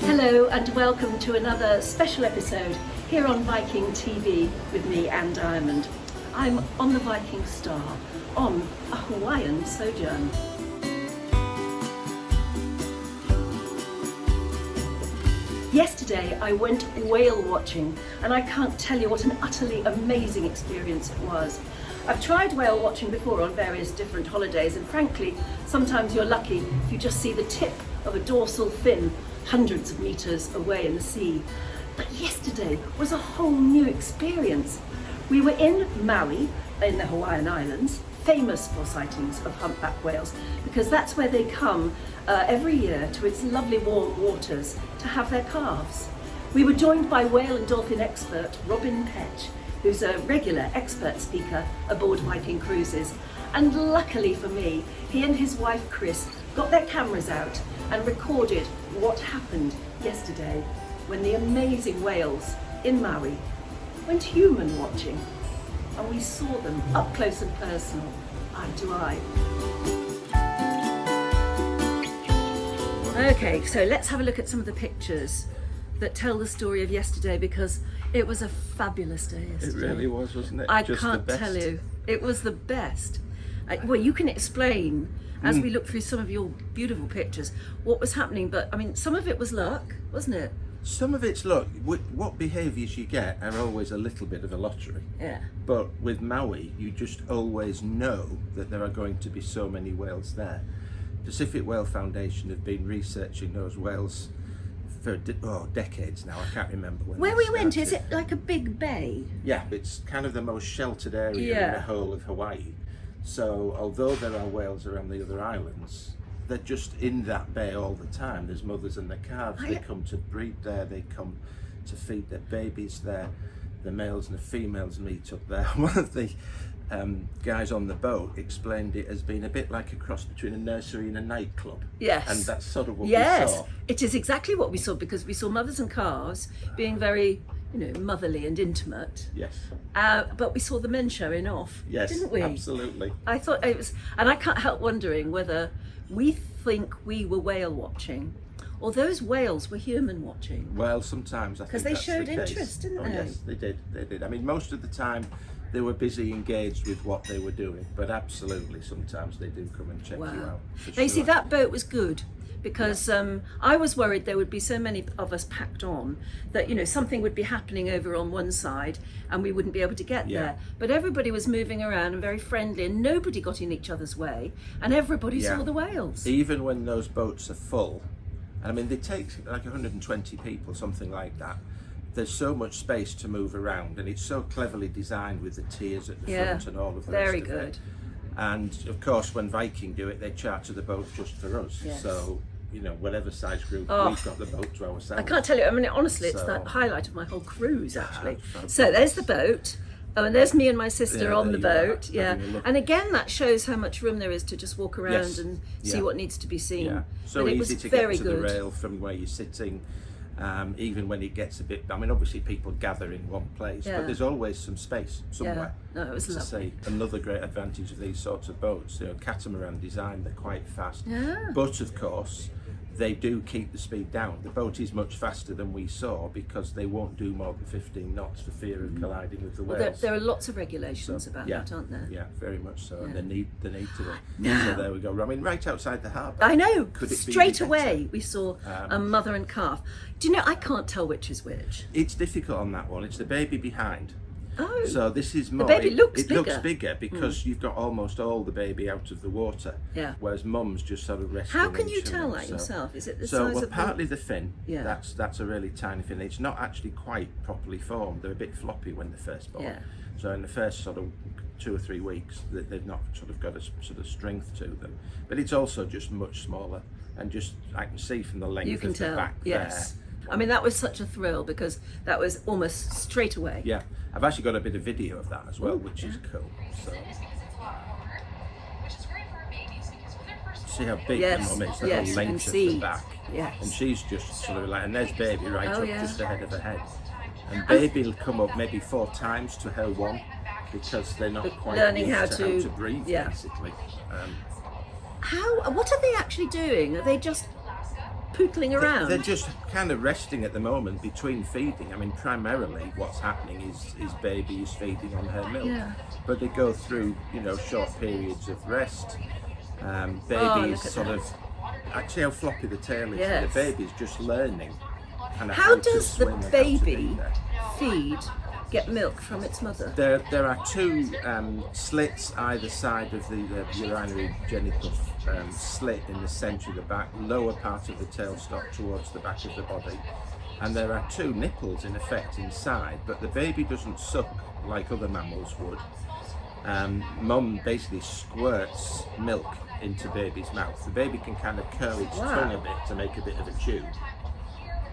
Hello and welcome to another special episode here on Viking.TV with me, Anne Diamond. I'm on the Viking Star on a Hawaiian sojourn. Yesterday I went whale watching and I can't tell you what an utterly amazing experience it was. I've tried whale watching before on various different holidays, and frankly sometimes you're lucky if you just see the tip of a dorsal fin hundreds of meters away in the sea. But yesterday was a whole new experience. We were in Maui in the Hawaiian Islands, famous for sightings of humpback whales because that's where they come every year to its lovely warm waters to have their calves. We were joined by whale and dolphin expert Robin Petch, who's a regular expert speaker aboard Viking cruises. And luckily for me, he and his wife Chris got their cameras out and recorded what happened yesterday when the amazing whales in Maui went human watching, and we saw them up close and personal, eye to eye. Okay, so let's have a look at some of the pictures that tell the story of yesterday, because it was a fabulous day yesterday. It really was, wasn't it? I Just can't the best. tell you. It was the best. Well, you can explain as we look through some of your beautiful pictures what was happening, but I mean, some of it was luck, wasn't it? Some of it's luck. What behaviours you get are always a little bit of a lottery. Yeah. But with Maui, you just always know that there are going to be so many whales there. Pacific Whale Foundation have been researching those whales for decades now. I can't remember when. Where they we went, is started. it like a big bay? Yeah, it's kind of the most sheltered area in the whole of Hawaii. So although there are whales around the other islands, they're just in that bay all the time. There's mothers and their calves. They come to breed there. They come to feed their babies there. The males and the females meet up there. One of the guys on the boat explained it as being a bit like a cross between a nursery and a nightclub. Yes. And that's sort of what we Yes, saw. it is exactly what we saw, because we saw mothers and calves being very, motherly and intimate. Yes. But we saw the men showing off, Yes, didn't we? absolutely. I thought it was, and I can't help wondering whether we think we were whale watching or those whales were human watching. Well, sometimes I think Because they that's showed the case. interest, didn't they? Yes, they did. I mean, most of the time they were busy engaged with what they were doing, but absolutely sometimes they do come and check you out. for Now, you see, sure. that boat was good, because I was worried there would be so many of us packed on that something would be happening over on one side and we wouldn't be able to get there. But everybody was moving around and very friendly, and nobody got in each other's way, and everybody saw the whales. Even when those boats are full, I mean, they take like 120 people, something like that. There's so much space to move around, and it's so cleverly designed with the tiers at the front and all of the very rest of good. it. And of course, when Viking do it, they charter the boat just for us. Yes. So, whatever size group, we've got the boat to ourselves. I can't tell you, I mean, honestly, it's So- the highlight of my whole cruise, actually. Fabulous. So there's the boat. Oh, and there's me and my sister on the there you are, boat. having a look. And again, that shows how much room there is to just walk around Yes. and see what needs to be seen. Yeah, so But it easy was to very get to good. the rail from where you're sitting, even when it gets a bit, I mean, obviously people gather in one place, Yeah. but there's always some space somewhere. No, it was to lovely. say. Another great advantage of these sorts of boats, catamaran design, they're quite fast. Yeah. But of course, they do keep the speed down. The boat is much faster than we saw because they won't do more than 15 knots for fear of colliding with the Well, whales. there are lots of regulations about yeah, that, aren't there? Yeah, very much so. And they need to it. Now- So there we go. I mean, right outside the harbour. I know. Could it be Straight any better? away, we saw a mother and calf. Do you know, I can't tell which is which. It's difficult on that one. It's the baby behind. Oh. So this is more. baby looks it looks bigger. bigger because you've got almost all the baby out of the water. Yeah. Whereas mum's just sort of resting. How can and you chilling, tell that so- yourself? Is it the So size well, of partly the fin. Yeah. That's a really tiny fin. It's not actually quite properly formed. They're a bit floppy when they're first born. Yeah. So in the first sort of 2 or 3 weeks, they've not sort of got a sort of strength to them. But it's also just much smaller, and just I can see from the length You can of the tell, back yes. there. I mean, that was such a thrill because that was almost straight away. Yeah, I've actually got a bit of video of that as well, which is cool. So see how big Yes, the mum is, the yes, whole you can length of see. the back. Yes. And she's just sort of like, and there's baby right Oh, up yeah. just ahead of her head. And baby will come up maybe 4 times to her one because they're not quite learning used how to to- breathe, yeah. basically. What are they actually doing? Are they just pootling around? They're just kind of resting at the moment between feeding. I mean, primarily what's happening is baby is feeding on her milk. Yeah. But they go through, short periods of rest. Baby is sort of, actually how floppy the tail is. Yes. The baby's just learning kind of How to does the swim and how to be baby there. get milk from its mother? There are two slits either side of the urinary genital slit in the centre of the back, lower part of the tailstock towards the back of the body. And there are two nipples in effect inside, but the baby doesn't suck like other mammals would. Mum basically squirts milk into baby's mouth. The baby can kind of curl its tongue a bit to make a bit of a tube.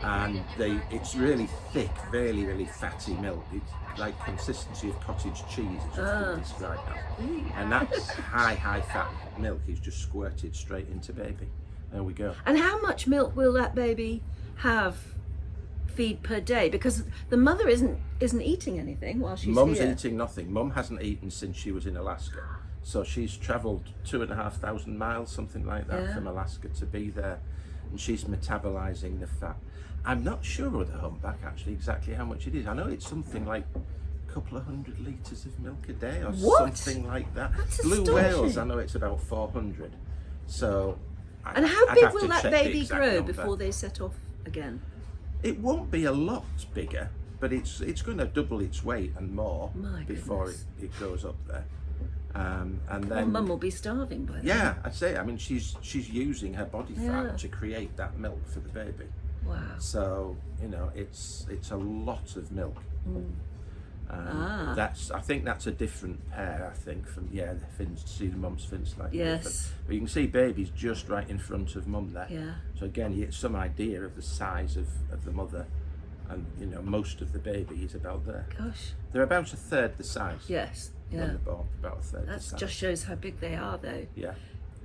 And it's really thick, really, really fatty milk. It's like consistency of cottage cheese, it's often described as. And that high fat milk is just squirted straight into baby. There we go. And how much milk will that baby feed per day? Because the mother isn't eating anything while she's Mum's here. eating nothing. Mum hasn't eaten since she was in Alaska. So she's travelled 2,500 miles, something like that, from Alaska to be there. And she's metabolising the fat. I'm not sure with the humpback actually exactly how much it is. I know it's something like a couple of 100 litres of milk a day or something like that. That's Blue astonishing. whales, I know it's about 400. So, And how I'd big have will to that check the baby exact grow number. before they set off again? It won't be a lot bigger, but it's going to double its weight and more before it goes up there. And then Mum will be starving by then. yeah, I'd say. I mean, she's using her body fat to create that milk for the baby. Wow. So it's a lot of milk. I think that's a different pair. I think from the fins. See the mum's fins slightly different. But you can see baby's just right in front of mum there. Yeah. So again, you get some idea of the size of the mother, and most of the baby is about there. Gosh. They're about a third the size. Yes. When Yeah. they're born, about a third That the size. just shows how big they are, though. Yeah.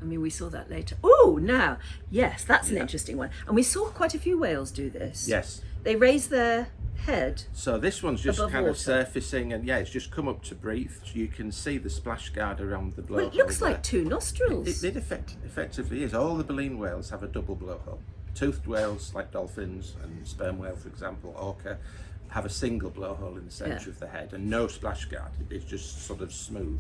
I mean, we saw that later. Oh, now, yes, that's an interesting one. And we saw quite a few whales do this. Yes. They raise their head. So this one's just Above kind of water. surfacing, and it's just come up to breathe. So you can see the splash guard around the blowhole. Well, it looks there. like two nostrils. It effectively is. All the baleen whales have a double blowhole. Toothed whales, like dolphins and sperm whale, for example, orca, have a single blowhole in the centre of the head and no splash guard. It's just sort of smooth.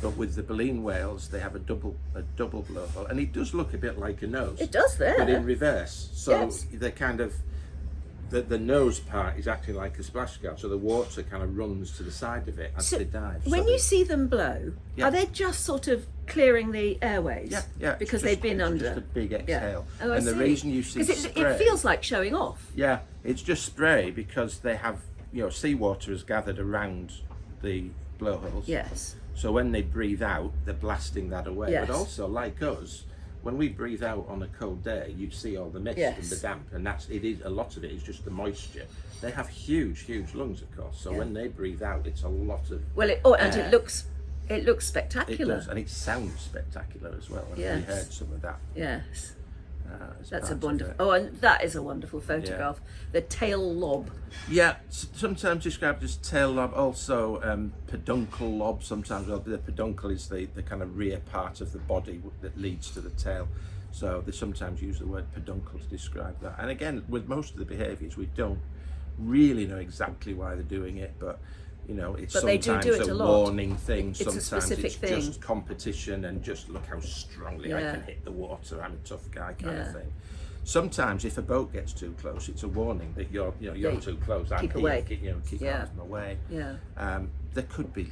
But with the baleen whales, they have a double blowhole, and it does look a bit like a nose. It does there. But in reverse. So Yes. they're kind of the nose part is acting like a splash guard, so the water kind of runs to the side of it as they dive. When you see them blow, are they just sort of clearing the airways? Yeah, Because it's they've been it's under. just a big exhale. Oh, I and the see. reason you see because spray, it feels like showing off. yeah, it's just spray because they have seawater is gathered around the blowholes. Yes. So when they breathe out, they're blasting that away. Yes. But also, like us, when we breathe out on a cold day, you see all the mist and the damp, and a lot of it is just the moisture. They have huge lungs, of course. So when they breathe out, it's a lot of. Well, and it looks spectacular. It does, and it sounds spectacular as well. And we heard some of that. Yes. As That's a part of wonderful. it. Oh, and that is a wonderful photograph. The tail lob. Yeah, sometimes described as tail lob, also peduncle lob. Sometimes the peduncle is the kind of rear part of the body that leads to the tail. So they sometimes use the word peduncle to describe that. And again, with most of the behaviours, we don't really know exactly why they're doing it, but it's But they sometimes do it a a lot. warning thing. It's a Sometimes specific it's thing. just competition and just look how strongly I can hit the water. I'm a tough guy kind of thing. Sometimes if a boat gets too close, it's a warning that you're too close. Keep away. Keep them away. Yeah. There could be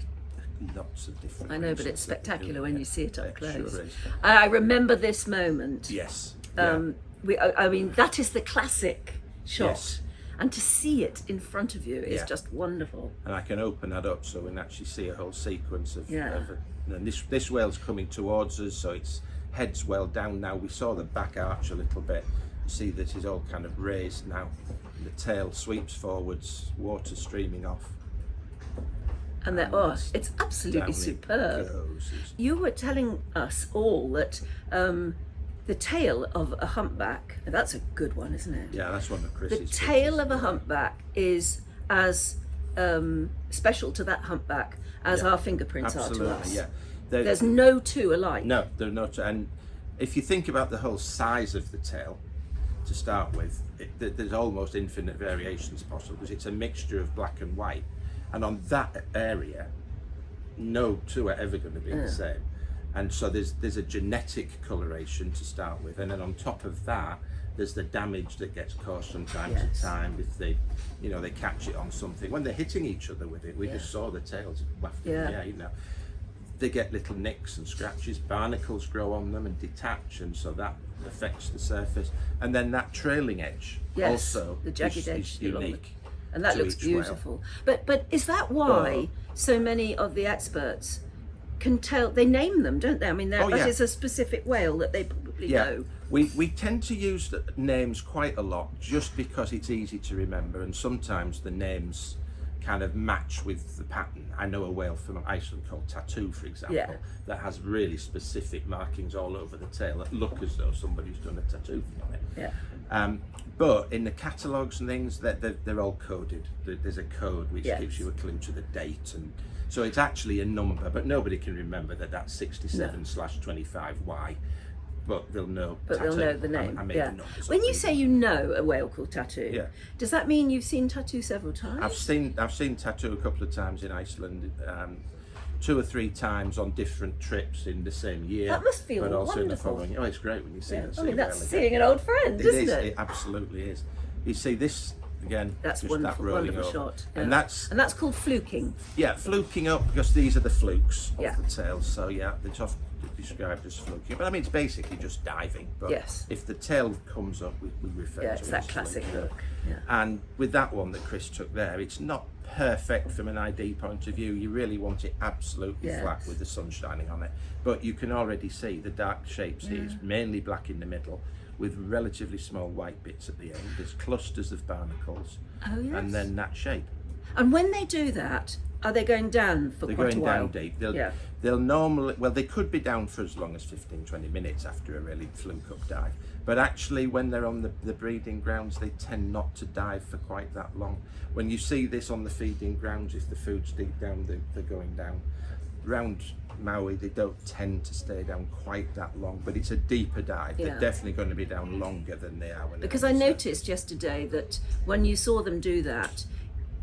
lots of different. I know, but reasons it's that they do spectacular when you see it up It close. Sure is. I remember this moment. Yes. I mean, that is the classic shot. Yes. And to see it in front of you is Yeah. just wonderful. And I can open that up so we can actually see a whole sequence of. Yeah. And this whale's coming towards us, so its head's well down now. We saw the back arch a little bit. You see that it's all kind of raised now. The tail sweeps forwards, water streaming off. And it's absolutely Down it superb. goes. You were telling us all that the tail of a humpback, that's a good one, isn't it? Yeah, that's one of Chris's. The tail pictures. of a humpback is as special to that humpback as our fingerprints Absolutely, are to us. yeah. There's no two alike. No, there are not. And if you think about the whole size of the tail, to start with, there's almost infinite variations possible because it's a mixture of black and white, and on that area, no two are ever going to be the same. And so there's a genetic coloration to start with, and then on top of that, there's the damage that gets caused from time to time if they catch it on something. When they're hitting each other with it, we just saw the tails wafting in the air, They get little nicks and scratches, barnacles grow on them and detach, and so that affects the surface. And then that trailing edge also the jagged edge is unique. And that looks beautiful. But is that why so many of the experts can tell, they name them, don't they? I mean, that is a specific whale that they probably know. We tend to use the names quite a lot just because it's easy to remember, and sometimes the names kind of match with the pattern. I know a whale from Iceland called Tattoo, for example, that has really specific markings all over the tail that look as though somebody's done a tattoo on it. But in the catalogues and things, they're all coded. There's a code which gives you a clue to the date, and so it's actually a number, but nobody can remember that that's 67/25Y. But they'll know. But they'll know the name. When you say you know a whale called Tattoo, does that mean you've seen Tattoo several times? I've seen Tattoo a couple of times in Iceland, 2 or 3 times on different trips in the same year. That must feel but also wonderful. in the following. Oh, it's great when you see it. I mean, that's seeing an old friend, isn't it? It absolutely is. You see this again. That's just wonderful, that rolling wonderful over. shot. And that's called fluking. Yeah, fluking up, because these are the flukes of the tails. So they're often described as fluking. But I mean, it's basically just diving. But if the tail comes up, we refer to it it's that classic look. And with that one that Chris took there, it's not perfect from an ID point of view. You really want it absolutely flat with the sun shining on it. But you can already see the dark shapes here. It's mainly black in the middle, with relatively small white bits at the end. There's clusters of barnacles, and then that shape. And when they do that, are they going down for quite a while? They're going down deep. They'll normally, well, they could be down for as long as 15-20 minutes after a really fluke up dive. But actually, when they're on the breeding grounds, they tend not to dive for quite that long. When you see this on the feeding grounds, if the food's deep down, they're going down. Around Maui, they don't tend to stay down quite that long, but it's a deeper dive. They're definitely going to be down longer than they are when because I noticed yesterday that when you saw them do that,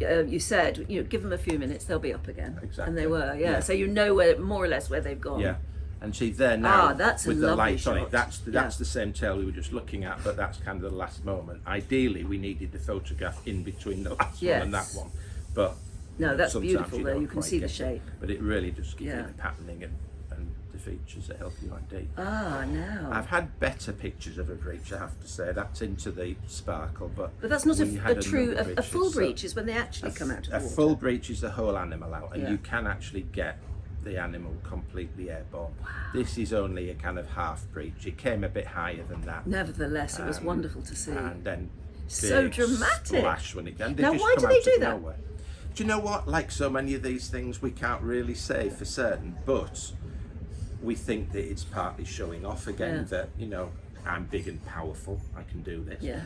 you said, give them a few minutes, they'll be up again. Exactly. And they were, so you know where, more or less where they've gone. Yeah. And see there now, that's with a the lovely light on shot. it, that's the same tail we were just looking at, but that's kind of the last moment. Ideally, we needed the photograph in between the last one and that one, but no, that's beautiful you though. You can see the shape. But it really just gives you the patterning and the features that help you ID. Now I've had better pictures of a breach, I have to say. That's into the sparkle, but that's not a full breach is when they actually come out of the water. A full breach is the whole animal out, and you can actually get the animal completely airborne. Wow. This is only a kind of half breach. It came a bit higher than that. Nevertheless, it was wonderful to see. And then so dramatic. Splash when it did. Now, why do they do that? Nowhere. Do you know what? Like so many of these things, we can't really say for certain, but we think that it's partly showing off again that, I'm big and powerful, I can do this. Yeah.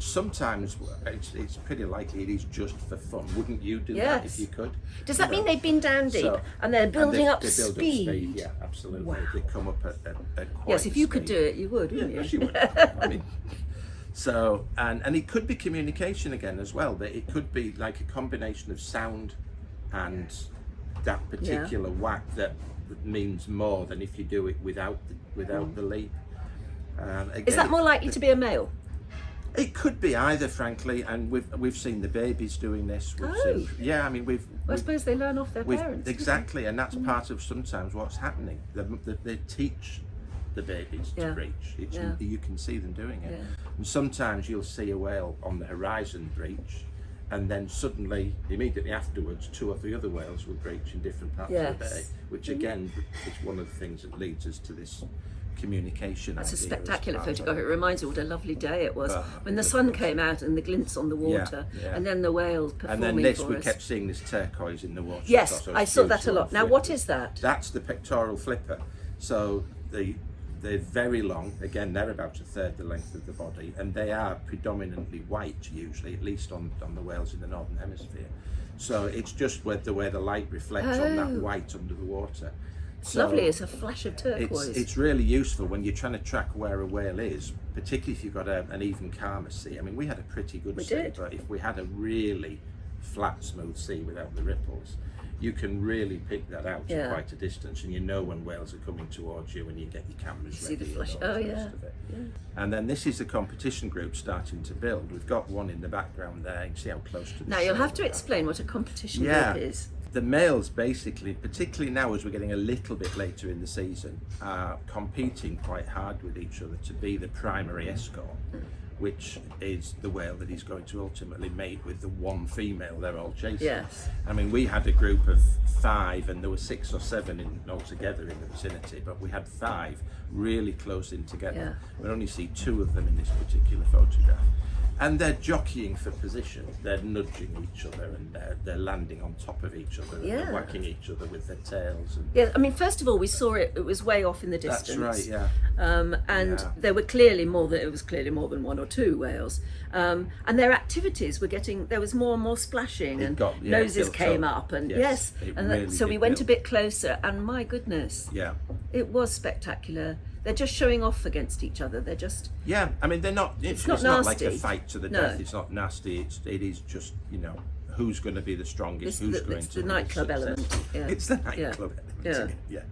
Sometimes it's pretty likely it is just for fun. Wouldn't you do that if you could? Does that mean they've been down deep and they're building up speed? Yeah, absolutely. Wow. They come up at quite yes, if you speed. could do it, you would, wouldn't you? Yes, you would. I mean, so, and it could be communication again as well. That it could be like a combination of sound and that particular whack that means more than if you do it without the leap. Again, is that more likely to be a male? It could be either, frankly, and we've seen the babies doing this. I suppose they learn off their parents. Exactly, and that's part of sometimes what's happening. They teach the babies to breach. You can see them doing it, and sometimes you'll see a whale on the horizon breach, and then suddenly, immediately afterwards, 2 of the other whales will breach in different parts of the bay, which again is one of the things that leads us to this communication. That's a spectacular photograph. It reminds me what a lovely day it was when the sun came out and the glints on the water, and then the whales performing and then for we us. kept seeing this turquoise in the water. Yes, I saw that a lot. Now, what is that? That's the pectoral flipper. So they're very long. Again, they're about 1/3 the length of the body, and they are predominantly white usually, at least on the whales in the northern hemisphere. So it's just the way the light reflects on that white under the water. It's lovely, it's a flash of turquoise. It's really useful when you're trying to track where a whale is, particularly if you've got an even calmer sea. I mean, we had a pretty good sea, but if we had a really flat, smooth sea without the ripples, you can really pick that out at quite a distance, and you know when whales are coming towards you when you get your cameras ready. See the flash. And then this is the competition group starting to build. We've got one in the background there. You can see how close to the Now you'll have to explain what a competition group is. The males basically, particularly now as we're getting a little bit later in the season, are competing quite hard with each other to be the primary escort, which is the whale that he's going to ultimately mate with the one female they're all chasing. Yes. I mean, we had a group of 5 and there were 6 or 7 altogether in the vicinity, but we had 5 really close in together. We only see 2 of them in this particular photograph. And they're jockeying for position. They're nudging each other, and they're landing on top of each other, and they're whacking each other with their tails. And I mean, first of all, we saw it. It was way off in the distance. That's right. And there were clearly more than 1 or 2 whales. And their activities were getting. There was more and more splashing, and noses came up, and so we went a bit closer. And my goodness, it was spectacular. They're just showing off against each other. They're just I mean, they're not. It's not like a fight to the death. It's not nasty. It is just, you know, who's going to be the strongest. It's the nightclub element. It's the nightclub element. Yeah.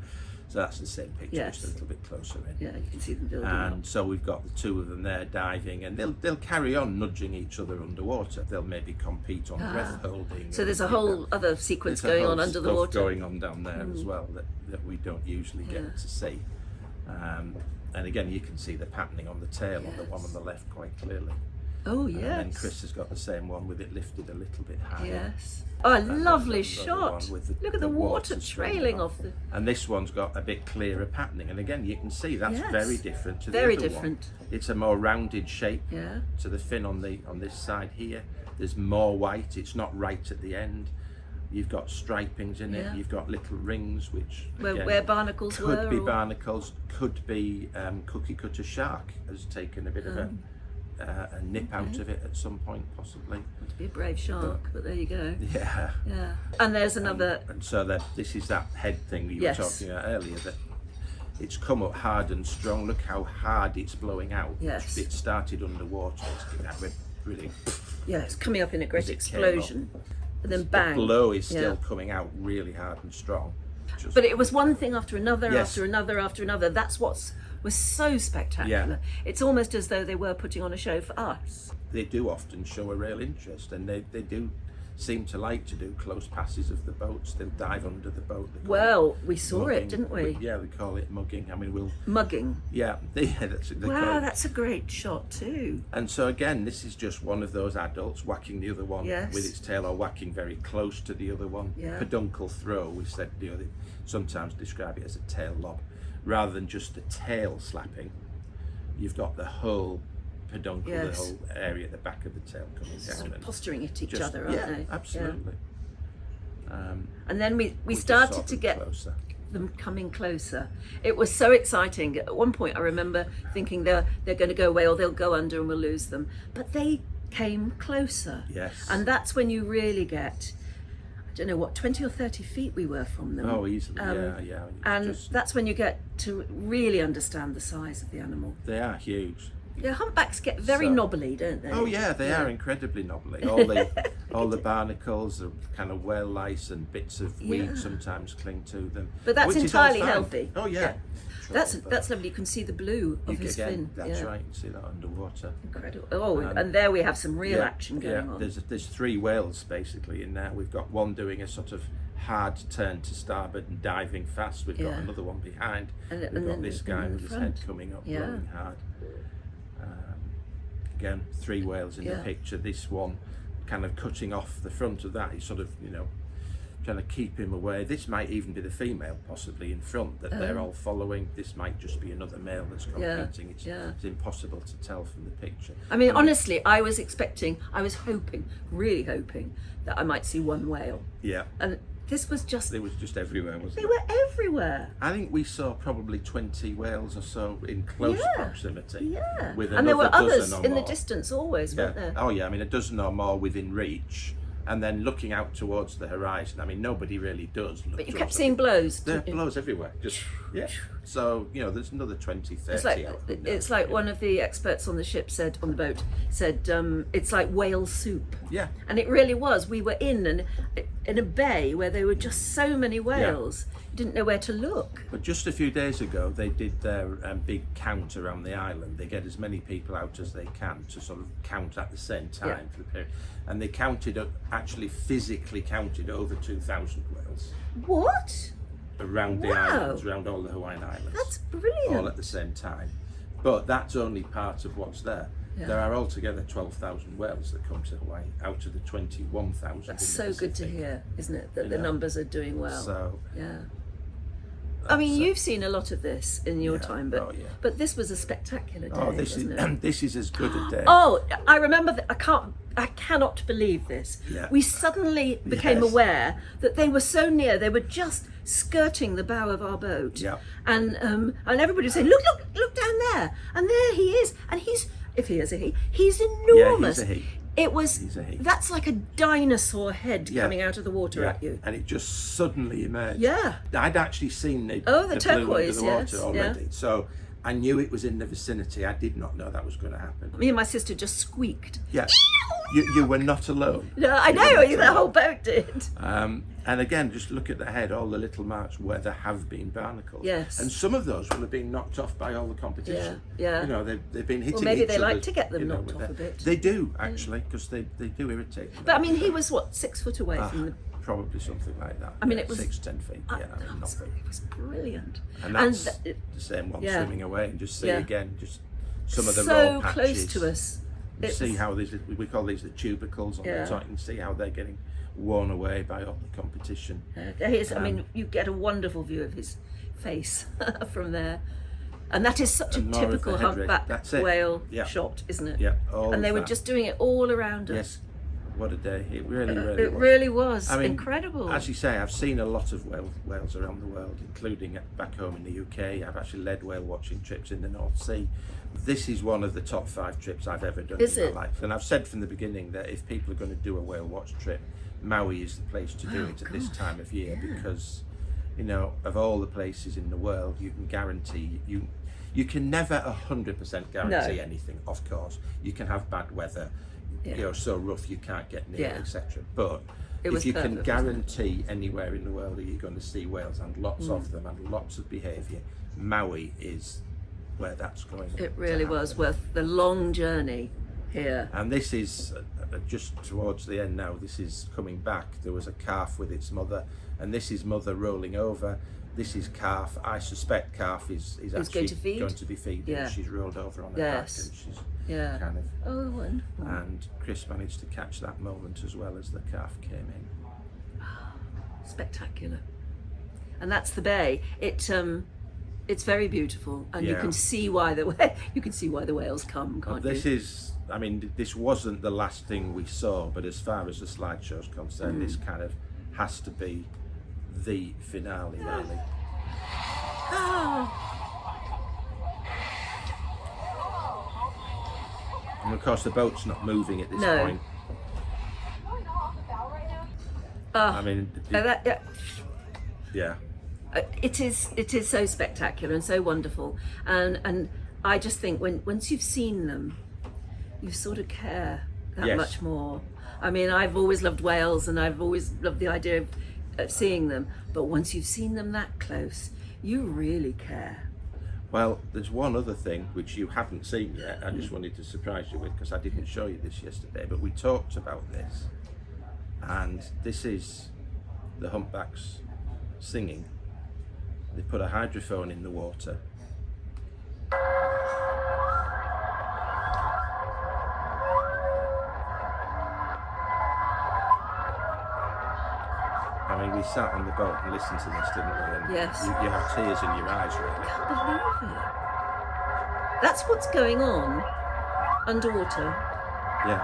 So that's the same picture, just a little bit closer in. Yeah, you can see them building And up. so we've got the 2 of them there diving, and they'll carry on nudging each other underwater. They'll maybe compete on breath holding. So there's a whole other sequence going on under the water. Going on down there as well that we don't usually get to see. And again, you can see the patterning on the tail on the one on the left quite clearly. Oh yes. And then Chris has got the same one with it lifted a little bit higher. Yes. Oh, a lovely shot. Look at the water trailing off the. And this one's got a bit clearer patterning. And again, you can see that's very different to the other one. It's a more rounded shape to the fin on this side here. There's more white. It's not right at the end. You've got stripings in it. You've got little rings, which where barnacles could be barnacles, could be cookie cutter shark has taken a bit of a nip out of it at some point, possibly. To be a brave shark, but there you go. Yeah. And there's another. And so this is that head thing you were talking about earlier. That it's come up hard and strong. Look how hard it's blowing out. Yes. It started underwater. It's really. Yeah, it's coming up in a great explosion. And then bang. The glow is still coming out really hard and strong. But it was one thing after another, after another, after another. That's what was so spectacular. It's almost as though they were putting on a show for us. They do often show a real interest, and they do seem to like to do close passes of the boats. They'll dive under the boat. Well, we saw it, didn't we? Yeah, we call it mugging. I mean, mugging. Yeah, wow, that's a great shot too. And so again, this is just one of those adults whacking the other one with its tail, or whacking very close to the other one. Peduncle throw. We said they sometimes describe it as a tail lob, rather than just the tail slapping. You've got the whole peduncle, the whole area at the back of the tail coming down. Sort of posturing at each other, aren't they? Absolutely. And then we started to get them coming closer. It was so exciting. At one point I remember thinking they're going to go away, or they'll go under and we'll lose them. But they came closer. Yes. And that's when you really get, I don't know what, 20 or 30 feet we were from them. Oh, easily, And that's when you get to really understand the size of the animal. They are huge. Yeah, humpbacks get very knobbly, don't they? Oh yeah, they are incredibly knobbly. All the barnacles, the kind of whale lice and bits of weed sometimes cling to them. But that's entirely healthy. Oh yeah. That's lovely. You can see the blue of his fin. That's right. You can see that underwater. Incredible. Oh, and there we have some real action going on. There's 3 whales basically in there. We've got one doing a sort of hard turn to starboard and diving fast. We've got another one behind. We've got this guy with his head coming up, blowing hard. Again, 3 whales in the picture. This one kind of cutting off the front of that. He's sort of, trying to keep him away. This might even be the female possibly in front that they're all following. This might just be another male that's competing. It's impossible to tell from the picture. I mean, honestly, I was hoping, really hoping that I might see one whale. Yeah. And this was just... It was just everywhere, wasn't it? They were everywhere. I think we saw probably 20 whales or so in close proximity. Yeah. With and there were others dozen or in more. The distance always, weren't there? Oh yeah, I mean a dozen or more within reach. and then looking out towards the horizon. I mean, nobody really does look. But you kept seeing blows. There are blows everywhere. Just So there's another 20, 30. It's like one of the experts on the ship said, on the boat, said it's like whale soup. Yeah. And it really was. We were in a bay where there were just so many whales. You didn't know where to look. But just a few days ago, they did their big count around the island. They get as many people out as they can to sort of count at the same time for the period. And they actually physically counted over 2,000 whales. What? Around the islands, around all the Hawaiian Islands. That's brilliant. All at the same time. But that's only part of what's there. Yeah. There are altogether 12,000 whales that come to Hawaii out of the 21,000. That's so good to hear, isn't it? That the numbers are doing well. So, I mean, you've seen a lot of this in your time, but this was a spectacular day. Oh, this is as good a day. Oh, I remember that. I cannot believe this. Yeah. We suddenly became aware that they were so near. They were just skirting the bow of our boat. Yeah. And everybody was saying, look down there, and there he is, and he's enormous. Yeah, he's a he. It was. That's like a dinosaur head coming out of the water at you. And it just suddenly emerged. Yeah. I'd actually seen the turquoise blue under the water already. So I knew it was in the vicinity. I did not know that was going to happen. Me and my sister just squeaked. Yeah. You were not alone. No, I know, the whole boat did. And again, just look at the head, all the little marks where there have been barnacles. Yes. And some of those will have been knocked off by all the competition. Yeah. They've been hitting. Well, maybe they like other, to get them knocked off a bit. They do, actually, because they do irritate them. But I mean, he was 6 foot away from the... Probably something like that. I mean, it was 6-10 feet. Nothing. It was brilliant. And that's the same one swimming away, and just see again, just some of the raw patches. So close to us. See how we call these the tubercles on the top, and see how they're getting worn away by all the competition. I mean, you get a wonderful view of his face from there. And that is such a typical humpback whale shot, isn't it? Yeah. And they were just doing it all around us. Yes. What a day. It really was. It really was. I mean, incredible. As you say, I've seen a lot of whales around the world, including back home in the UK. I've actually led whale watching trips in the North Sea. This is one of the top 5 trips I've ever done in my life. And I've said from the beginning that if people are going to do a whale watch trip, Maui is the place to do it at this time of year because, of all the places in the world, you can guarantee you can never 100% guarantee anything, of course. You can have bad weather. So rough you can't get near, etc. But if you can guarantee anywhere in the world that you're going to see whales and lots of them and lots of behaviour, Maui is where that's going. It really was worth the long journey here. And this is just towards the end now. This is coming back. There was a calf with its mother, and this is mother rolling over. This is calf. I suspect calf is actually going to be feeding. Yeah. She's rolled over on her back, and she's kind of. Oh, wonderful. And Chris managed to catch that moment as well as the calf came in. Spectacular. And that's the bay. It's very beautiful, and you can see why the whales come, can't you? This wasn't the last thing we saw, but as far as the slideshow's concerned, this kind of has to be the finale, really. And of course the boat's not moving at this point. It is so spectacular and so wonderful, and I just think once you've seen them, you sort of care that much more. I mean, I've always loved whales, and I've always loved the idea of seeing them, but once you've seen them that close, you really care. Well, there's one other thing which you haven't seen yet. I just wanted to surprise you with, because I didn't show you this yesterday, but we talked about this, and this is the humpbacks singing. They put a hydrophone in the water. I mean, we sat on the boat and listened to this, didn't we? And you have tears in your eyes, really. I can't believe it. That's what's going on underwater. Yeah,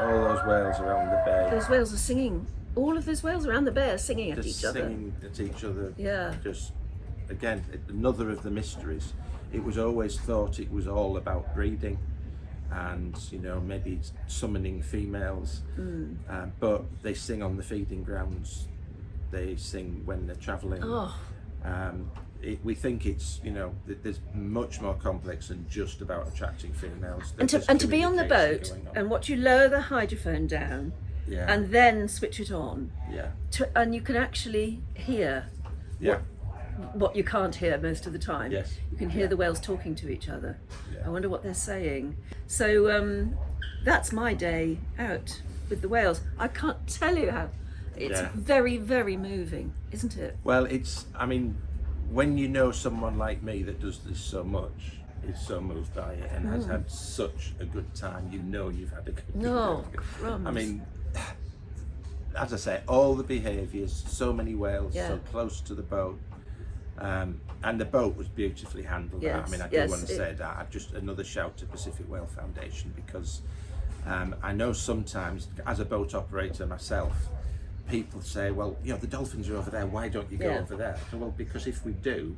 all those whales around the bay. Those whales are singing. All of those whales around the bay are singing at each other. Singing at each other. Yeah. Just, again, another of the mysteries. It was always thought it was all about breeding. and maybe summoning females, but they sing on the feeding grounds, they sing when they're traveling. We think it's there's much more complex than just about attracting females. And to be on the boat and watch you lower the hydrophone down, and then switch it on, and you can actually hear what you can't hear most of the time. Yes. You can hear the whales talking to each other. I wonder what they're saying. So that's my day out with the whales. I can't tell you how it's very, very moving, isn't it? Well, when you know someone like me that does this so much, is so moved by it and has had such a good time, you've had a good time. No, crumbs. As I say, all the behaviours, so many whales, so close to the boat, and the boat was beautifully handled. I do want to say that. Just another shout to Pacific Whale Foundation, because I know sometimes, as a boat operator myself, people say, well, the dolphins are over there, why don't you go over there? So, well, because if we do,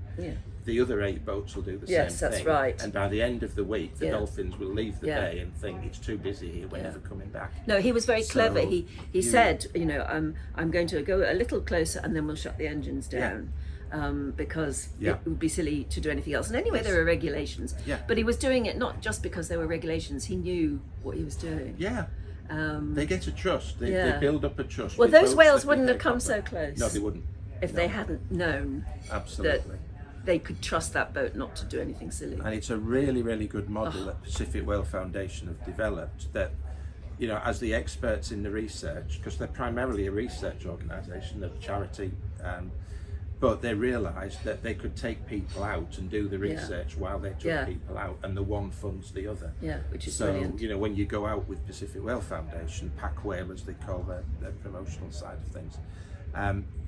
the other 8 boats will do the same thing. Yes, that's right. And by the end of the week, the dolphins will leave the bay and think it's too busy here, we're never coming back. No, he was very clever. He said, I'm going to go a little closer and then we'll shut the engines down. Because it would be silly to do anything else. And anyway, there are regulations. But he was doing it not just because there were regulations. He knew what he was doing. They get a trust. They build up a trust. Well, those whales wouldn't have come so close. No, they wouldn't. If they hadn't known that Absolutely. they could trust that boat not to do anything silly. And it's a really, really good model that Pacific Whale Foundation have developed, that as the experts in the research, because they're primarily a research organisation, a charity, but they realised that they could take people out and do the research while they took people out, and the one funds the other. Which is brilliant. brilliant. When you go out with Pacific Whale Foundation, pack whale as they call their promotional side of things,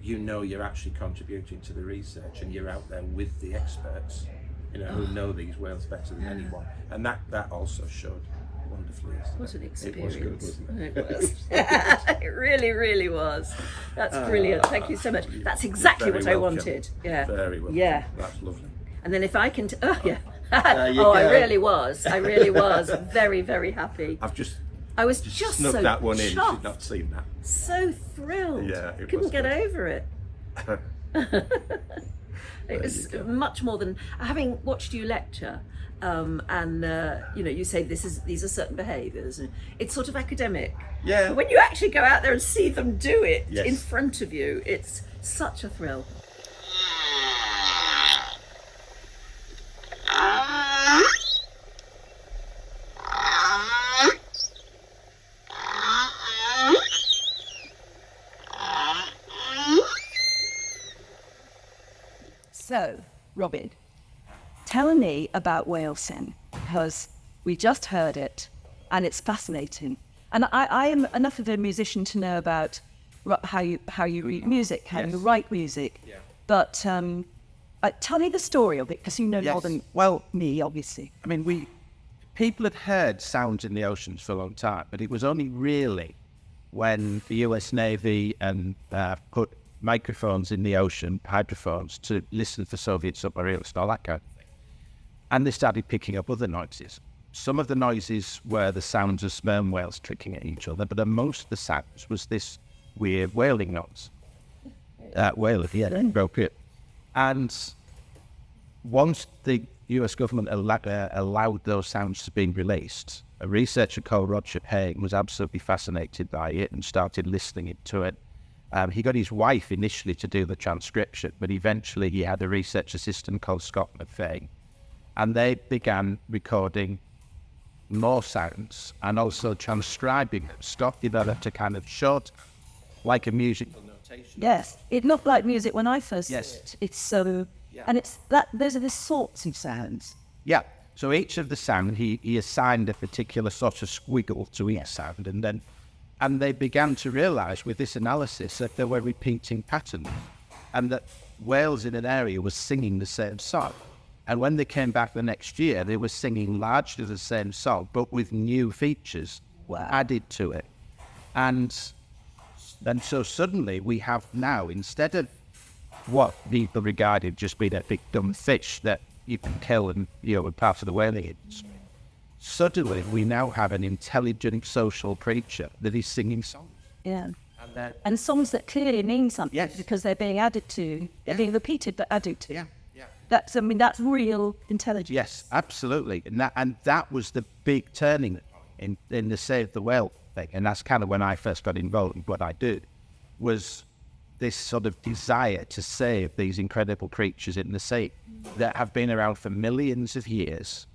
you're actually contributing to the research, and you're out there with the experts, who know these whales better than anyone, and that also showed wonderfully. What an experience. It was good, wasn't it? It was. It really, really was. That's brilliant. Thank you so much. That's exactly what I wanted. Very well. Yeah. That's lovely. And then if I can, you I go. really was. I really was very, very happy. I was just snuck so that one in. chuffed. She'd not seen that. So thrilled. Yeah, it couldn't was get good. over it. It was much more than having watched you lecture, and you say these are certain behaviours, and it's sort of academic. Yeah. But when you actually go out there and see them do it Yes. in front of you, it's such a thrill. So, Robin, tell me about whale sing, because we just heard it and it's fascinating. And I am enough of a musician to know about how you read music, how you write music. Yeah. But tell me the story of it, because you know more than me, obviously. People had heard sounds in the oceans for a long time, but it was only really when the US Navy put microphones in the ocean, hydrophones, to listen for Soviet submarines and all that kind of thing. And they started picking up other noises. Some of the noises were the sounds of sperm whales tricking at each other, but most the sounds was this weird wailing noise. Appropriate. And once the US government allowed those sounds to be released, a researcher called Roger Payne was absolutely fascinated by it and started listening to it. He got his wife initially to do the transcription, but eventually he had a research assistant called Scott McFay, and they began recording more sounds and also transcribing them. Scott developed a kind of short, like a musical notation. Yes, it looked like music when I first Yes. heard it. It's so, and it's that those are the sorts of sounds. Yeah. So each of the sound, he assigned a particular sort of squiggle to each sound, and they began to realise with this analysis that there were repeating patterns, and that whales in an area were singing the same song. And when they came back the next year, they were singing largely the same song, but with new features added to it. And so suddenly we have now, instead of what people regarded just being a big dumb fish that you can kill and, part of the whaling industry, suddenly we now have an intelligent social creature that is singing songs. Yeah. And And songs that clearly mean something Yes. because they're being added to, they're being repeated but added to. yeah. That's, I mean, that's real intelligence. Yes, absolutely. And that was the big turning point in the Save the Whale thing. And that's kind of when I first got involved in what I did, was this sort of desire to save these incredible creatures in the sea that have been around for millions of years,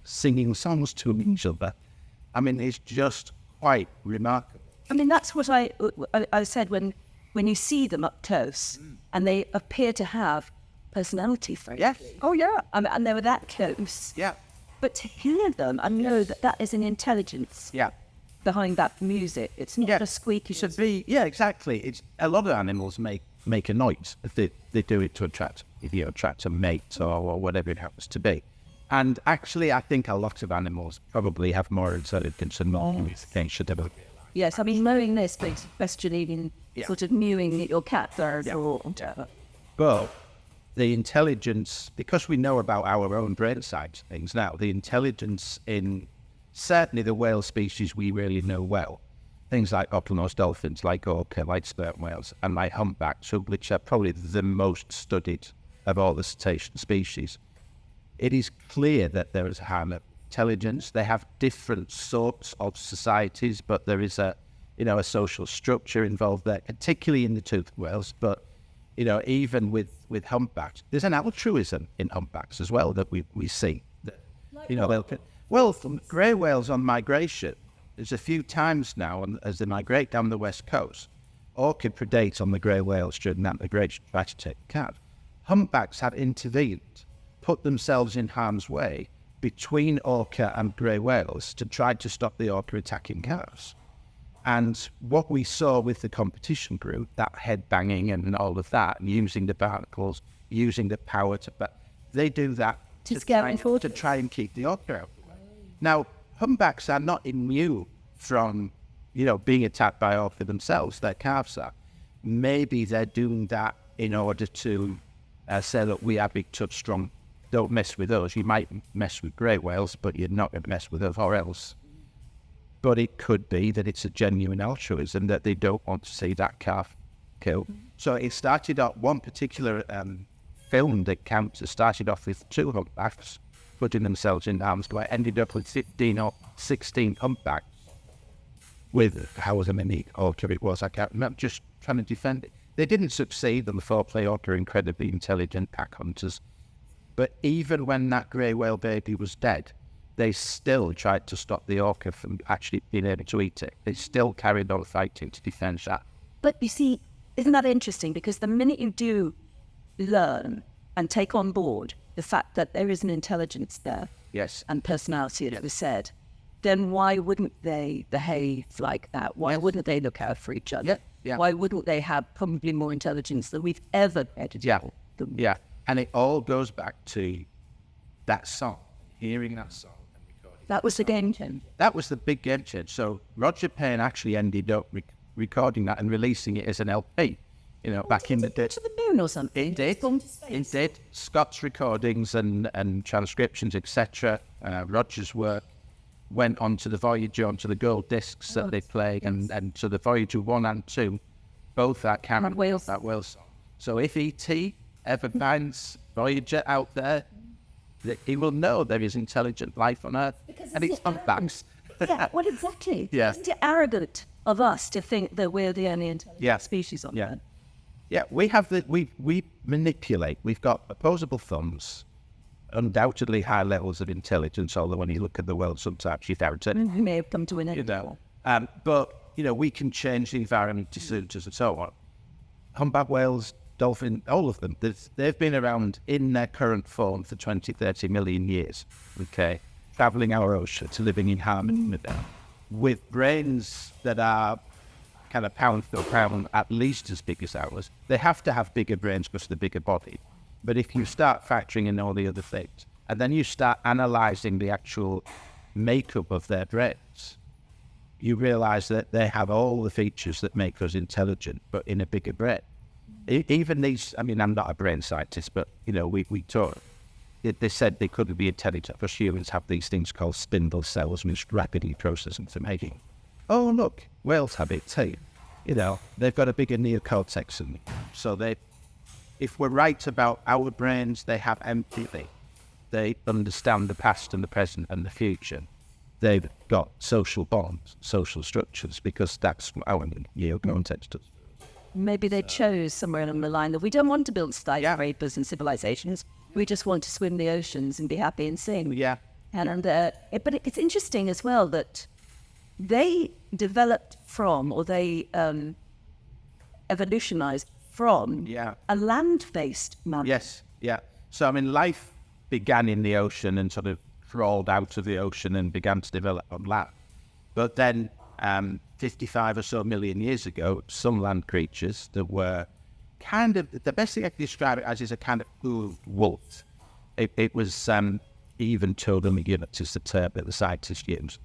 singing songs to each other. I mean, it's just quite remarkable. I mean, that's what I said when you see them up close and they appear to have personality, frankly. Yes. Oh, yeah. And they were that close. Yeah. But to hear them and know that that is an intelligence Yeah. behind that music. It's not a squeaky. It should be, yeah, exactly. It's a lot of animals make a noise. They do it to attract a mate or whatever it happens to be. And actually, I think a lot of animals probably have more intelligence and more communication. Yes, I mean, knowing this makes you question even sort of mewing at your cat bird or whatever. But the intelligence, because we know about our own brain side of things now, the intelligence in certainly the whale species we really know well, things like bottlenose dolphins, like orca, like sperm whales, and like humpbacks, which are probably the most studied of all the cetacean species. It is clear that there is a high intelligence. They have different sorts of societies, but there is a social structure involved there, particularly in the toothed whales. But even with humpbacks, there's an altruism in humpbacks as well that we see. From grey whales on migration, there's a few times now, as they migrate down the west coast, orca predate on the grey whales during that migration, try to take the calf. Humpbacks have intervened, put themselves in harm's way between orca and grey whales to try to stop the orca attacking calves. And what we saw with the competition group, that head banging and all of that, and using the barnacles, using the power they do that to try and keep the orca out. Now, humpbacks are not immune from, being attacked by orca themselves. Their calves are. Maybe they're doing that in order to say, look, we are big, tough, strong. Don't mess with us. You might mess with grey whales, but you're not going to mess with us or else. But it could be that it's a genuine altruism, that they don't want to see that calf killed. So it started off, one particular film that counts, started off with 2 humpbacks putting themselves in harm's way, ended up with 15 or 16 humpbacks with however many orca it was, I can't remember, just trying to defend it. They didn't succeed, and the foreplay orca are incredibly intelligent pack hunters. But even when that grey whale baby was dead, they still tried to stop the orca from actually being able to eat it. They still carried on fighting to defend that. But you see, isn't that interesting? Because the minute you do learn and take on board the fact that there is an intelligence there, Yes. and personality, as was said, then why wouldn't they behave like that? Why wouldn't they look out for each other? Yeah. Why wouldn't they have probably more intelligence than we've ever had to Yeah. them? Yeah. And it all goes back to that song, hearing that song and recording. That was the game changer. That was the big game change. So Roger Payne actually ended up recording that and releasing it as an LP, back in the day. To the moon or something. It did. Scott's recordings and transcriptions, etc. Roger's work went onto the Voyager, onto the gold discs that they play, and so the Voyager 1 and 2, both are carrying that whale song. So if E.T. ever finds Voyager out there, he will know there is intelligent life on Earth, and it's humpbacks. Yeah, well, exactly. Yeah. Isn't it arrogant of us to think that we're the only intelligent species on Earth? Yeah, we manipulate. We've got opposable thumbs, undoubtedly high levels of intelligence, although when you look at the world, sometimes you doubt it. We may have come to an end. But, we can change the environment to suit us and so on. Humpback whales, dolphin, all of them, they've been around in their current form for 20, 30 million years, okay? Travelling our oceans, living in harmony with them, with brains that are kind of pound for pound at least as big as ours. They have to have bigger brains because of the bigger body. But if you start factoring in all the other things, and then you start analysing the actual makeup of their brains, you realise that they have all the features that make us intelligent, but in a bigger brain. Even these, I'm not a brain scientist, but, we talk. they said they couldn't be intelligent because humans have these things called spindle cells, which rapidly process information. Oh, look, whales have it too. You know, they've got a bigger neocortex than me. So if we're right about our brains, they have empathy. They understand the past and the present and the future. They've got social bonds, social structures, because that's what our neocortex does. Maybe they chose somewhere along the line that we don't want to build skyscrapers and civilizations. We just want to swim the oceans and be happy and sing. Yeah. And but it's interesting as well that they developed from, or they evolutionized from, a land-based mammal. Yes, yeah. So, I mean, life began in the ocean and sort of crawled out of the ocean and began to develop on land. But then 55 or so million years ago, some land creatures that were kind of, the best thing I can describe it as is a kind of wolf. It was even told them, just the term that the scientists use.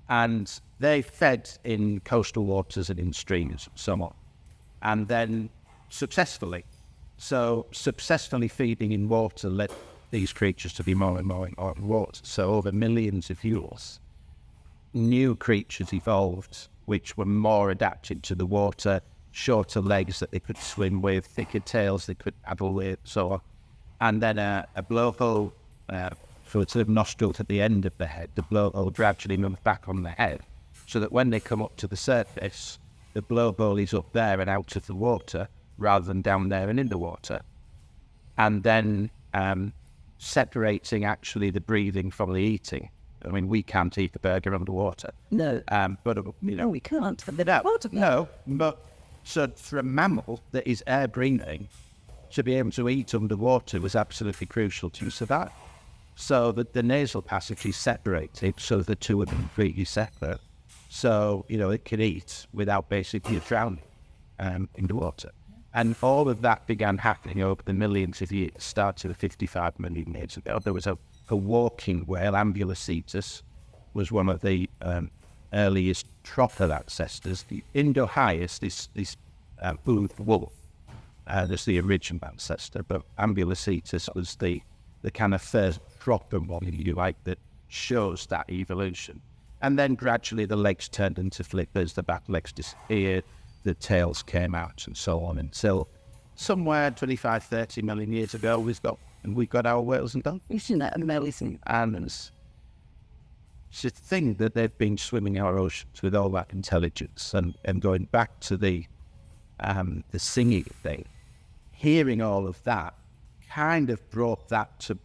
And they fed in coastal waters and in streams and so on. And then successfully feeding in water led these creatures to be more and more in water. So over millions of years, new creatures evolved which were more adapted to the water, shorter legs that they could swim with, thicker tails they could paddle with, so on. And then a blowhole for a sort of nostril at the end of the head. The blowhole gradually moves back on the head, so that when they come up to the surface, the blowhole is up there and out of the water, rather than down there and in the water. And then separating actually the breathing from the eating. I mean, we can't eat a burger underwater. No. But No, we can't. No, but so for a mammal that is air breathing, to be able to eat underwater was absolutely crucial to survive. So that the nasal passage is separated, so the two are completely separate. So, it can eat without basically drowning in the water. And all of that began happening over the millions of years, started 55 million years ago. There was a walking whale, Ambulocetus, was one of the earliest trotter ancestors. The Indo-highest is this blue wolf. That's the original ancestor, but Ambulocetus was the kind of first proper one, if you like, that shows that evolution. And then gradually the legs turned into flippers, the back legs disappeared, the tails came out, and so on until somewhere 25, 30 million years ago we got our whales and dolphins. Isn't that amazing? And it's a thing that they've been swimming our oceans with all that intelligence, and going back to the singing thing, hearing all of that kind of brought that to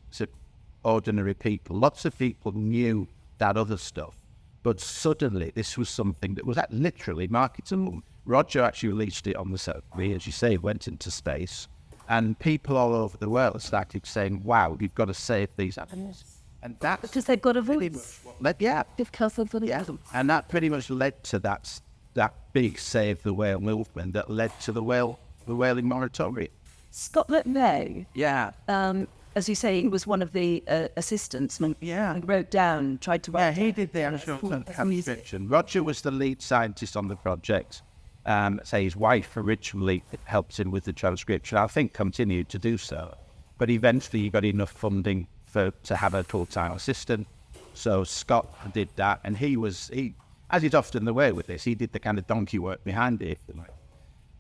ordinary people. Lots of people knew that other stuff, but suddenly this was something that was literally marketable. Roger actually released it on the set, as you say, went into space, and people all over the world started saying, wow, you've got to save these animals. And that's because they've got a voice. Because of the and that pretty much led to that big Save the Whale movement that led to the whaling moratorium. Scott McVeigh, Yeah. as you say, he was one of the assistants. And wrote down, tried to write. Yeah, he did the actual transcription. Roger was the lead scientist on the project. His wife originally helped him with the transcription. I think continued to do so, but eventually he got enough funding to have a full-time assistant. So Scott did that, and he, as is often the way with this, he did the kind of donkey work behind it, if you like.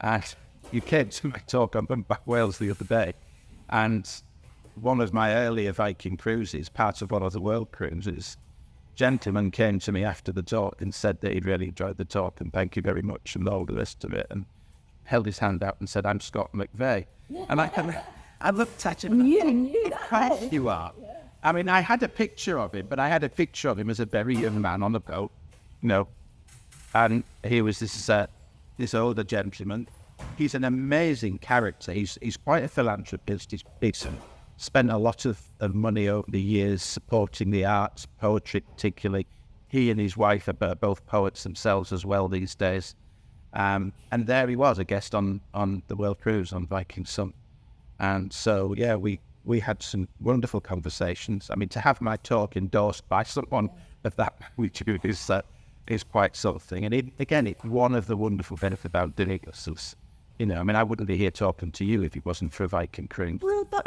And you came to my talk on Humpback Whales the other day, and one of my earlier Viking cruises, part of one of the world cruises, gentleman came to me after the talk and said that he'd really enjoyed the talk and thank you very much and all the rest of it, and held his hand out and said, I'm Scott McVeigh. And I looked at him and You knew that. you are. I mean, I had a picture of him, but I had a picture of him as a very young man on a boat, and he was this older gentleman. He's an amazing character. He's quite a philanthropist. He's spent a lot of money over the years supporting the arts, poetry particularly. He and his wife are both poets themselves as well these days. And there he was, a guest on the World Cruise on Viking Sun. And so, yeah, we had some wonderful conversations. I mean, to have my talk endorsed by someone of that magnitude is quite something. And it's one of the wonderful benefits about doing this. You know, I mean, I wouldn't be here talking to you if it wasn't for a Viking crew. Well, but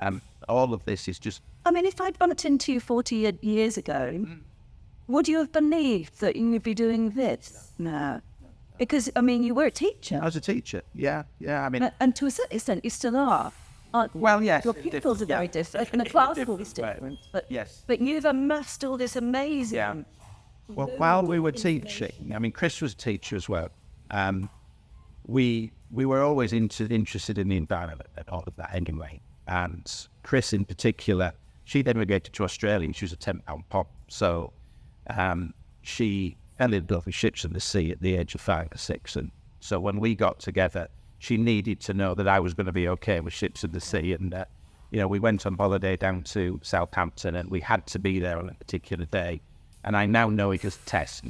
All of this is just... I mean, if I'd bumped into you 40 years ago, would you have believed that you would be doing this? No. Because, I mean, you were a teacher. I was a teacher, yeah. I mean... And to a certain extent, you still are. Aren't you? Well, yes. Your pupils are very different, and the class will be different. But, yes. But you've amassed all this amazing... Yeah. Well, while we were teaching, I mean, Chris was a teacher as well. We were always interested in the environment and all of that anyway. And Chris in particular, she'd emigrated to Australia. She was a 10-pound pop. So she fell in love with ships in the sea at the age of 5 or 6. And so when we got together, she needed to know that I was going to be okay with ships in the sea. And, you know, we went on holiday down to Southampton and we had to be there on a particular day. And I now know it as a test,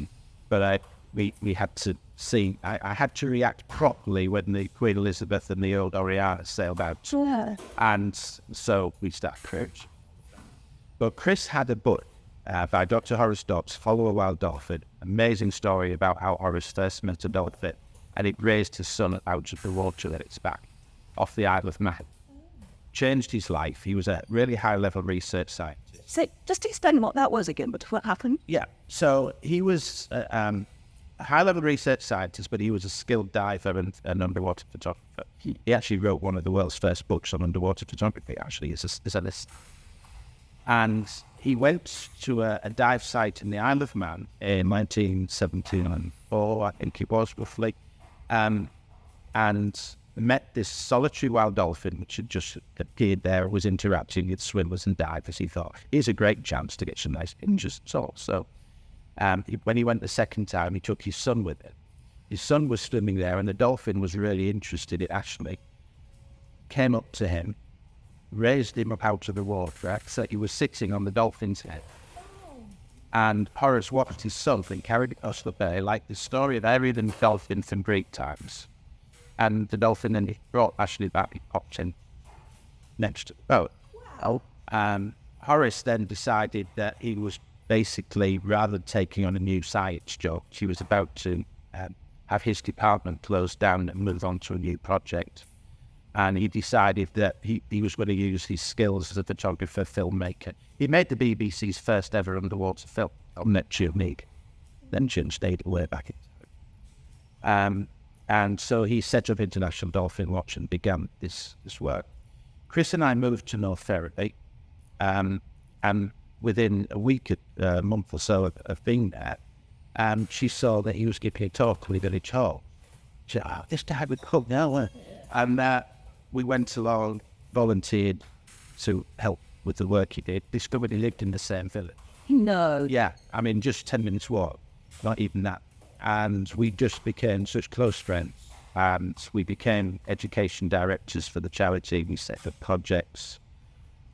but we had to see, I had to react properly when the Queen Elizabeth and the old Oriana sailed out. Yeah. And so we started cruise. But Chris had a book by Dr. Horace Dobbs, Follow a Wild Dolphin. Amazing story about how Horace first met a dolphin and it raised his son out of the water at its back off the Isle of Man. Changed his life. He was a really high-level research scientist. So just explain what that was again, but what happened? Yeah, so he was a high-level research scientist, but he was a skilled diver and an underwater photographer. He actually wrote one of the world's first books on underwater photography, actually, as a list. And he went to a dive site in the Isle of Man in 1974, I think it was, roughly, and met this solitary wild dolphin, which had just appeared there, was interacting with swimmers and divers. He thought, here's a great chance to get some nice pictures. So when he went the second time, he took his son with him. His son was swimming there, and the dolphin was really interested. It actually came up to him, raised him up out of the water, so he was sitting on the dolphin's head. And Horace watched his son being carried across the bay, like the story of Ariel and the dolphin from Greek times. And the dolphin then brought Ashley back, he popped in next to the boat. Wow. Horace then decided that he was basically, rather than taking on a new science job, he was about to have his department closed down and move on to a new project. And he decided that he was going to use his skills as a photographer, filmmaker. He made the BBC's first ever underwater film on Neptune League. Neptune stayed way back in. And so he set up International Dolphin Watch and began this work. Chris and I moved to North Ferriby, and within a month or so of being there, she saw that he was giving a talk at the village hall. She said, this guy would come now. And we went along, volunteered to help with the work he did, discovered he lived in the same village. No. Yeah, I mean, just 10 minutes walk, not even that. And we just became such close friends. And we became education directors for the charity. We set up projects.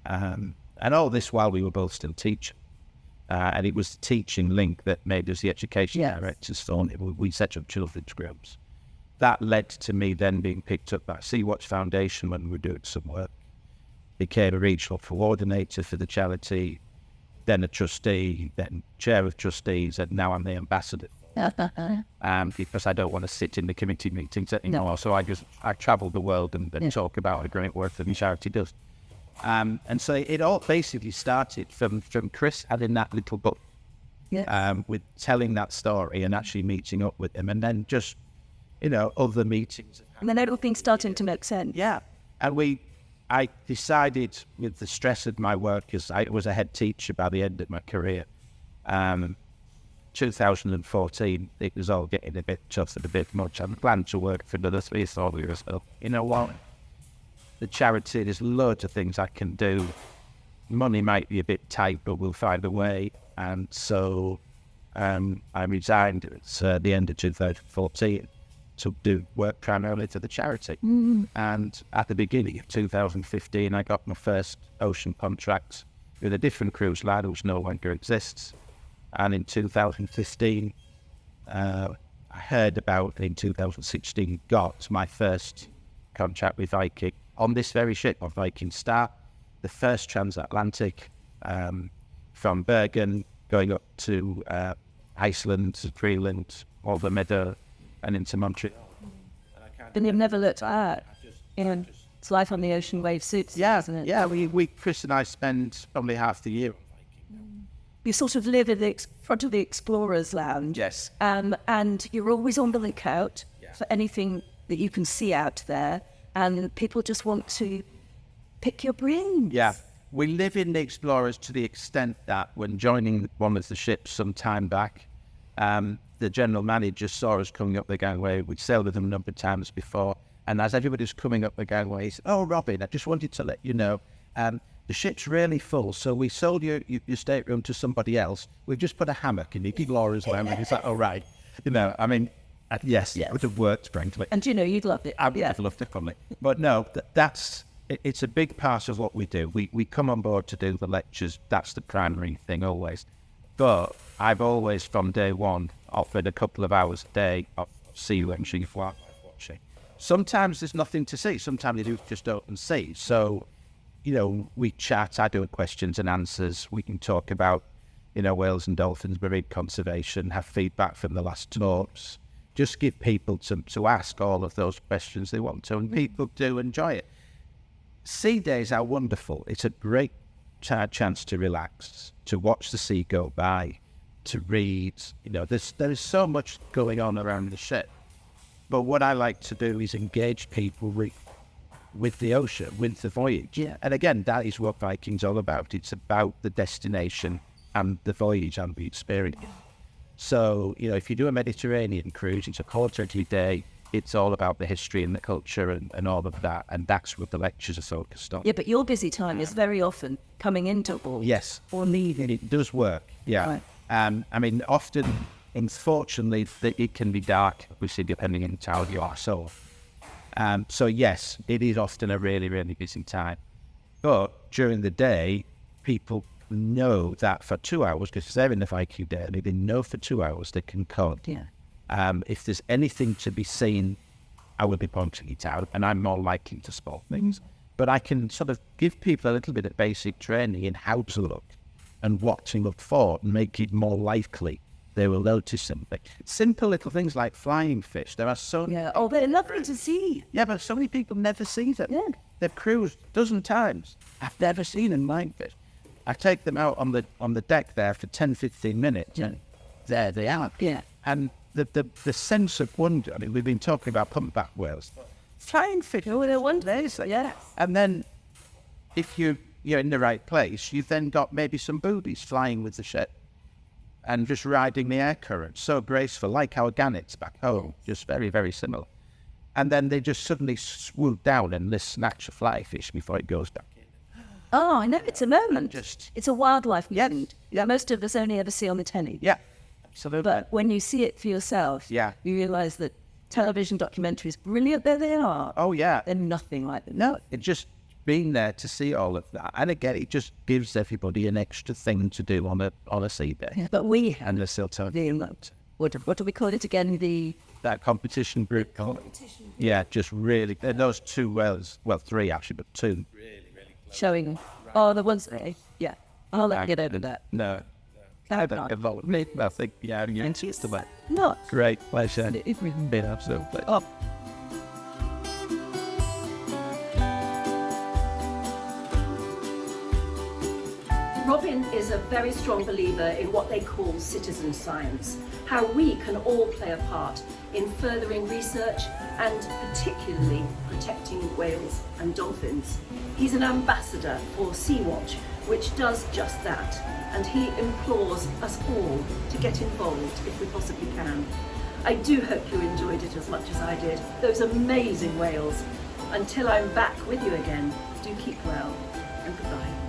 And all this while we were both still teaching. And it was the teaching link that made us the education directors for it. We set up children's groups. That led to me then being picked up by Sea-Watch Foundation when we were doing some work. Became a regional coordinator for the charity, then a trustee, then chair of trustees, and now I'm the ambassador. Because I don't want to sit in the committee meetings anymore. No. So I travel the world and talk about the great work that the charity does. And so it all basically started from Chris having that little book, with telling that story and actually meeting up with him, and then just, other meetings. And then everything starting to make sense. Yeah. And I decided, with the stress of my work, because I was a head teacher by the end of my career, 2014, it was all getting a bit tough and a bit much. I planned to work for another 3 or 4 years. So, you know what? The charity, there's loads of things I can do. Money might be a bit tight, but we'll find a way. And so I resigned at the end of 2014 to do work primarily for the charity. Mm. And at the beginning of 2015, I got my first ocean contract with a different cruise line, which no longer exists. And in 2015, I heard about, in 2016, got my first contract with Viking on this very ship, on Viking Star, the first transatlantic from Bergen, going up to Iceland, Greenland, all the Meadow, and into Montreal. And I kind And you've never looked at it's life on the ocean, wave suits, isn't it? Yeah, Chris and I spend probably half the year on Viking. You sort of live in the front of the Explorers Lounge. Yes. And you're always on the lookout for anything that you can see out there. And people just want to pick your brains. Yeah. We live in the Explorers to the extent that when joining one of the ships some time back, the general manager saw us coming up the gangway. We'd sailed with them a number of times before. And as everybody's coming up the gangway, he said, "Oh, Robin, I just wanted to let you know, the ship's really full, so we sold your stateroom to somebody else. We've just put a hammock in the Explorer's Lounge." And he's like, "Oh, right." I mean, yes, it would have worked, frankly. And you'd love it. I've loved it, probably. But no, it's a big part of what we do. We come on board to do the lectures. That's the primary thing always. But I've always, from day one, offered a couple of hours a day of sea watching, wildlife watching. Sometimes there's nothing to see. Sometimes you do just open sea. So, we chat. I do questions and answers. We can talk about, whales and dolphins, marine conservation, have feedback from the last talks. Just give people to ask all of those questions they want to, and people do enjoy it. Sea days are wonderful. It's a great chance to relax, to watch the sea go by, to read. There is so much going on around the ship. But what I like to do is engage people with the ocean, with the voyage. Yeah. And again, that is what Viking's all about. It's about the destination and the voyage and the experience. So, if you do a Mediterranean cruise, it's a quarter every day. It's all about the history and the culture and all of that. And that's what the lectures are focused on. Yeah, but your busy time is very often coming into port. Yes. Or leaving. It does work, yeah. Right. Often, unfortunately, it can be dark, obviously, depending on how you are. So yes, it is often a really, really busy time. But during the day, people know that for 2 hours, because they're in the Viking daily, they know for 2 hours they can code. Yeah. If there's anything to be seen, I will be pointing it out, and I'm more likely to spot things. But I can sort of give people a little bit of basic training in how to look and what to look for and make it more likely they will notice something. Simple little things like flying fish. There are so Yeah. Oh, they're lovely to see. Yeah, but so many people never see them. Yeah. They've cruised a dozen times. I've never seen a flying fish. I take them out on the deck there for 10, 15 minutes, and there they are. Yeah. And the sense of wonder. We've been talking about humpback whales. Flying fish. Oh, they're wonderful. Yeah. And then, if you're in the right place, you've then got maybe some boobies flying with the ship and just riding the air current. So graceful, like our gannets back home, just very, very similar. And then they just suddenly swoop down and snatch a fly fish before it goes back in. Oh, I know. It's a moment. It's a wildlife moment. Yeah. Most of us only ever see on the telly. Yeah, absolutely. But when you see it for yourself, you realise that television documentaries, brilliant though they are, Oh, yeah. they're nothing like them. No, it's just being there to see all of that. And again, it just gives everybody an extra thing to do on a sea day. Yeah, but we have And they're still talking what do we call it again? that competition group. Yeah, just really, those two whales, well, three actually, but two. Showing. Oh, the ones. Yeah. I'll let you get over that. No. I don't involve me. I think, you're used to that. Not. Great pleasure. It's been absolutely. Oh. Robin is a very strong believer in what they call citizen science, how we can all play a part in furthering research and particularly protecting whales and dolphins. He's an ambassador for Sea-Watch, which does just that, and he implores us all to get involved if we possibly can. I do hope you enjoyed it as much as I did. Those amazing whales. Until I'm back with you again, do keep well and goodbye.